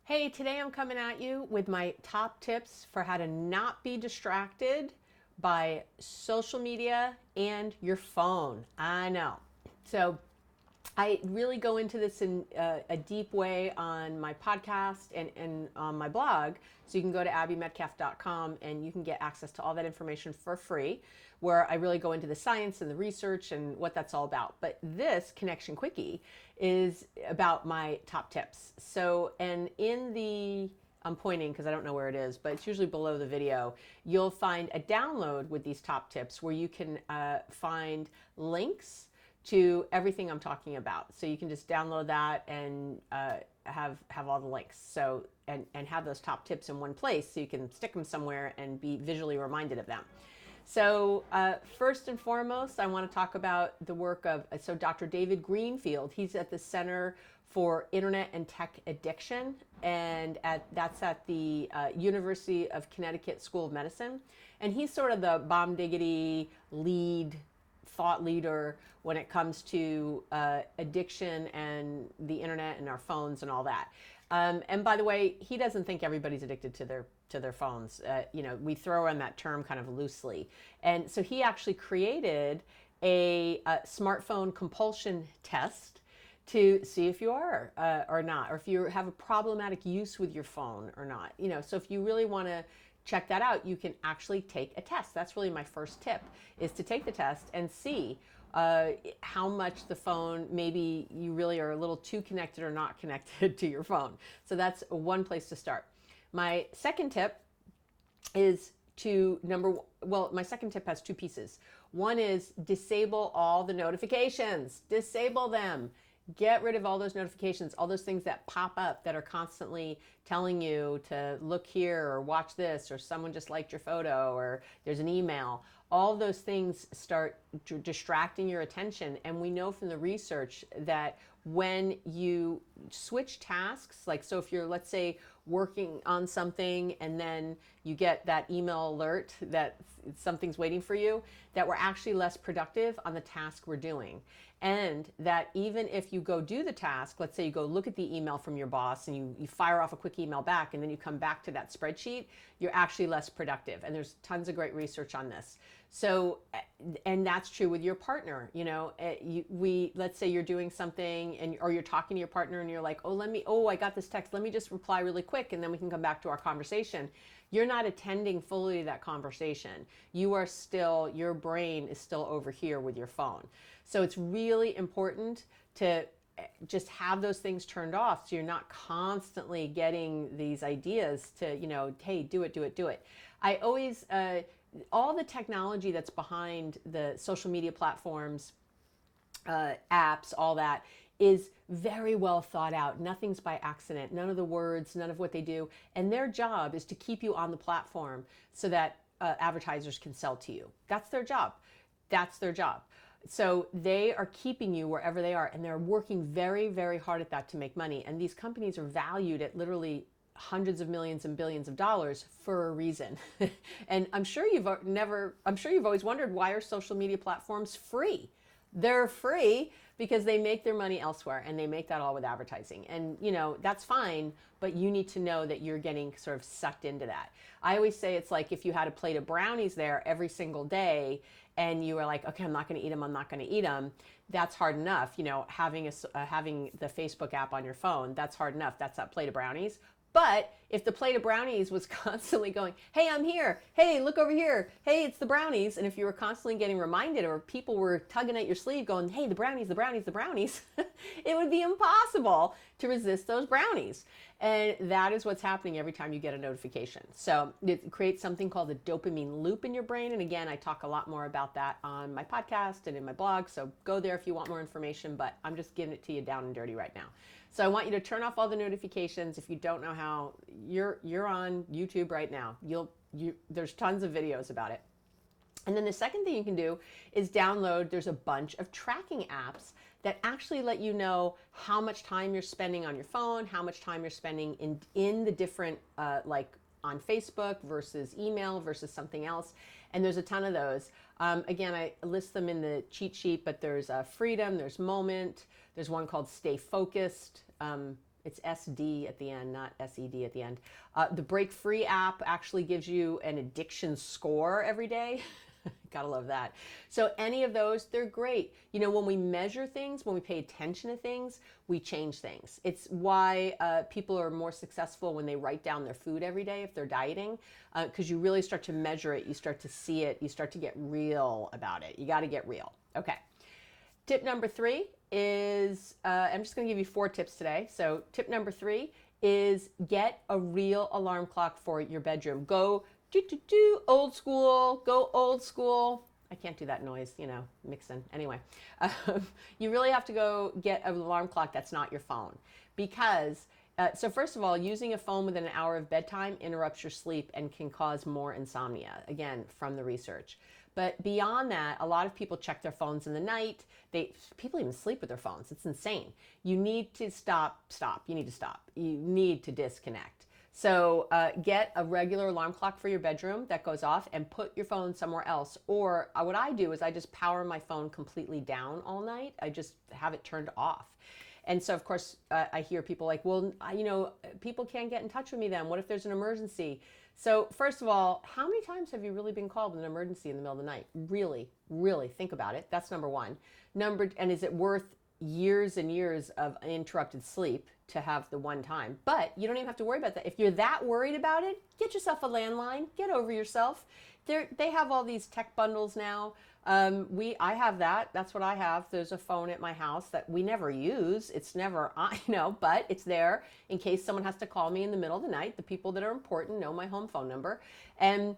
Hey, today I'm coming at you with my top tips for how to not be distracted by social media and your phone. I know. So, I really go into this in a deep way on my podcast and on my blog. So you can go to abbymedcalf.com and you can get access to all that information for free, where I really go into the science and the research and what that's all about. But this Connection Quickie is about my top tips. So, and in the I'm pointing because I don't know where it is, but it's usually below the video. You'll find a download with these top tips where you can find links to everything I'm talking about. So you can just download that and have all the links. So and have those top tips in one place so you can stick them somewhere and be visually reminded of them. So first and foremost, I want to talk about the work of Dr. David Greenfield. He's at the Center for Internet and Tech Addiction, and that's at the University of Connecticut School of Medicine. And he's sort of the bomb diggity lead thought leader when it comes to addiction and the internet and our phones and all that. And by the way, he doesn't think everybody's addicted to their phones. We throw around that term kind of loosely. And so he actually created a smartphone compulsion test to see if you are or not, or if you have a problematic use with your phone or not. So if you really want to check that out, you can actually take a test. That's really my first tip, is to take the test and see how much the phone, maybe you really are a little too connected or not connected to your phone. So that's one place to start. My second tip is my second tip has two pieces. One is disable all the notifications. Disable them. Get rid of all those notifications, all those things that pop up that are constantly telling you to look here or watch this, or someone just liked your photo, or there's an email. All those things start distracting your attention. And we know from the research that when you switch tasks, like so if you're, let's say, working on something and then you get that email alert that something's waiting for you, that we're actually less productive on the task we're doing. And that even if you go do the task, let's say you go look at the email from your boss and you fire off a quick email back and then you come back to that spreadsheet, you're actually less productive. And there's tons of great research on this. So, and that's true with your partner. Let's say you're doing something or you're talking to your partner and you're like, I got this text. Let me just reply really quick and then we can come back to our conversation. You're not attending fully to that conversation. Your brain is still over here with your phone. So it's really important to just have those things turned off so you're not constantly getting these ideas to, hey, do it. I always, all the technology that's behind the social media platforms, apps, all that is very well thought out. Nothing's by accident. None of the words, none of what they do. And their job is to keep you on the platform so that advertisers can sell to you. That's their job. So they are keeping you wherever they are, and they're working very, very hard at that to make money. And these companies are valued at literally hundreds of millions and billions of dollars for a reason. And I'm sure you've always wondered, why are social media platforms free? They're free because they make their money elsewhere, and they make that all with advertising. And that's fine, but you need to know that you're getting sort of sucked into that. I always say it's like if you had a plate of brownies there every single day and you were like, okay, I'm not going to eat them. That's hard enough. Having the Facebook app on your phone, that's hard enough. That's that plate of brownies. But if the plate of brownies was constantly going, hey, I'm here. Hey, look over here. Hey, it's the brownies. And if you were constantly getting reminded, or people were tugging at your sleeve going, hey, the brownies, it would be impossible to resist those brownies. And that is what's happening every time you get a notification. So it creates something called a dopamine loop in your brain. And again, I talk a lot more about that on my podcast and in my blog. So go there if you want more information, but I'm just giving it to you down and dirty right now. So I want you to turn off all the notifications. If you don't know how, you're on YouTube right now. There's tons of videos about it. And then the second thing you can do is there's a bunch of tracking apps that actually let you know how much time you're spending on your phone, how much time you're spending in the different, like on Facebook versus email versus something else. And there's a ton of those. Again, I list them in the cheat sheet, but there's Freedom, there's Moment, there's one called Stay Focused. It's SD at the end, not SED at the end. The Break Free app actually gives you an addiction score every day. Gotta love that. So any of those, they're great. You know, when we measure things, when we pay attention to things, we change things. It's why people are more successful when they write down their food every day if they're dieting, because you really start to measure it, you start to see it, you start to get real about it. You got to get real. Okay. Tip number 3 is, I'm just going to give you 4 tips today. So tip number 3 is get a real alarm clock for your bedroom. Go old school, go old school. I can't do that noise, you know, mixing. Anyway, you really have to go get an alarm clock that's not your phone. Because, so first of all, using a phone within an hour of bedtime interrupts your sleep and can cause more insomnia, again, from the research. But beyond that, a lot of people check their phones in the night. People even sleep with their phones. It's insane. You need to stop. You need to stop. You need to disconnect. So get a regular alarm clock for your bedroom that goes off and put your phone somewhere else. Or what I do is I just power my phone completely down all night. I just have it turned off. And so, of course, I hear people like, well, you know, people can't get in touch with me then. What if there's an emergency? So first of all, how many times have you really been called in an emergency in the middle of the night? Really, really think about it. That's number one. And is it worth years and years of uninterrupted sleep to have the one time? But you don't even have to worry about that. If you're that worried about it, get yourself a landline, get over yourself. They have all these tech bundles now. I have that. That's what I have. There's a phone at my house that we never use. It's never, but it's there in case someone has to call me in the middle of the night. The people that are important know my home phone number, and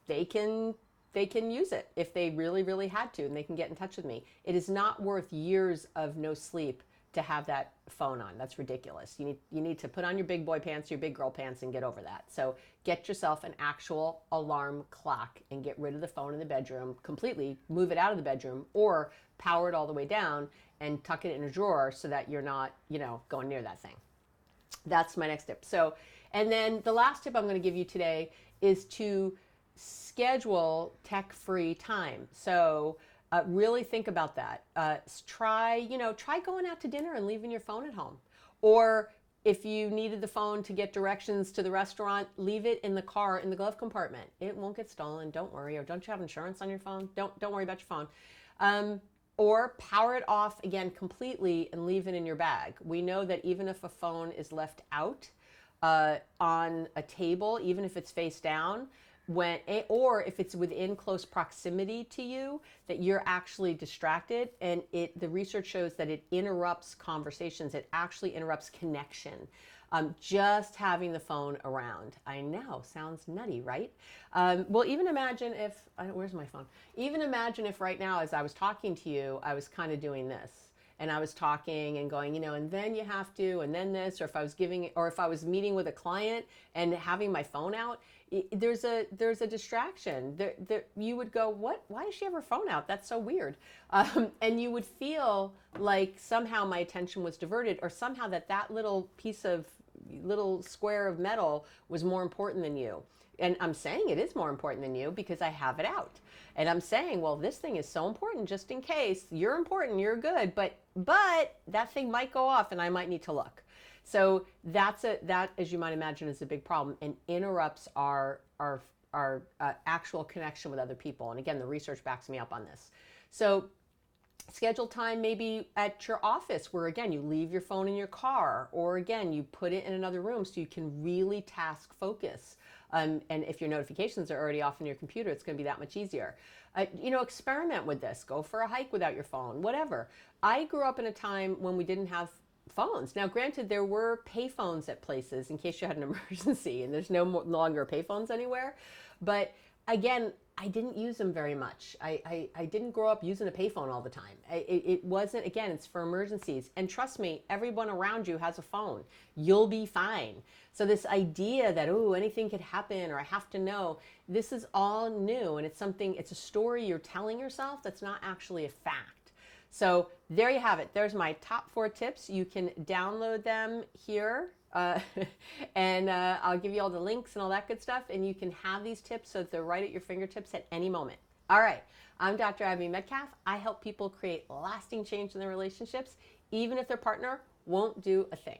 they can use it if they really, really had to, and they can get in touch with me. It is not worth years of no sleep to have that phone on. That's ridiculous. You need to put on your big boy pants, your big girl pants, and get over that. So get yourself an actual alarm clock and get rid of the phone in the bedroom completely. Move it out of the bedroom or power it all the way down and tuck it in a drawer so that you're not, going near that thing. That's my next tip. So, and then the last tip I'm going to give you today is to schedule tech-free time. So really think about that. Try going out to dinner and leaving your phone at home. Or if you needed the phone to get directions to the restaurant, leave it in the car in the glove compartment. It won't get stolen. Don't worry. Or don't you have insurance on your phone? Don't worry about your phone. Or power it off again completely and leave it in your bag. We know that even if a phone is left out on a table, even if it's face down, or if it's within close proximity to you, that you're actually distracted, and the research shows that it interrupts conversations. It actually interrupts connection. Just having the phone around. I know, sounds nutty, right? Well, even imagine if, where's my phone? Even imagine if right now, as I was talking to you, I was kind of doing this. And I was talking and going, and then you have to, and then this, or if I was meeting with a client and having my phone out, there's a distraction. You would go, what? Why does she have her phone out? That's so weird. And you would feel like somehow my attention was diverted, or somehow that little square of metal was more important than you. And I'm saying it is more important than you because I have it out. And I'm saying, well, this thing is so important just in case. You're important, you're good, but that thing might go off and I might need to look. So that, as you might imagine, is a big problem and interrupts our actual connection with other people. And again, the research backs me up on this. So schedule time maybe at your office where, again, you leave your phone in your car, or again, you put it in another room so you can really task focus. And if your notifications are already off on your computer, it's going to be that much easier. Experiment with this. Go for a hike without your phone, whatever. I grew up in a time when we didn't have phones. Now, granted, there were payphones at places in case you had an emergency, and there's no longer payphones anywhere. But again, I didn't use them very much. I didn't grow up using a payphone all the time. It wasn't, again, it's for emergencies. And trust me, everyone around you has a phone. You'll be fine. So this idea that, anything could happen or I have to know, this is all new. And it's a story you're telling yourself that's not actually a fact. So there you have it. There's my top 4 tips. You can download them here. And I'll give you all the links and all that good stuff, and you can have these tips so that they're right at your fingertips at any moment. All right, I'm Dr. Abby Medcalf. I help people create lasting change in their relationships, even if their partner won't do a thing.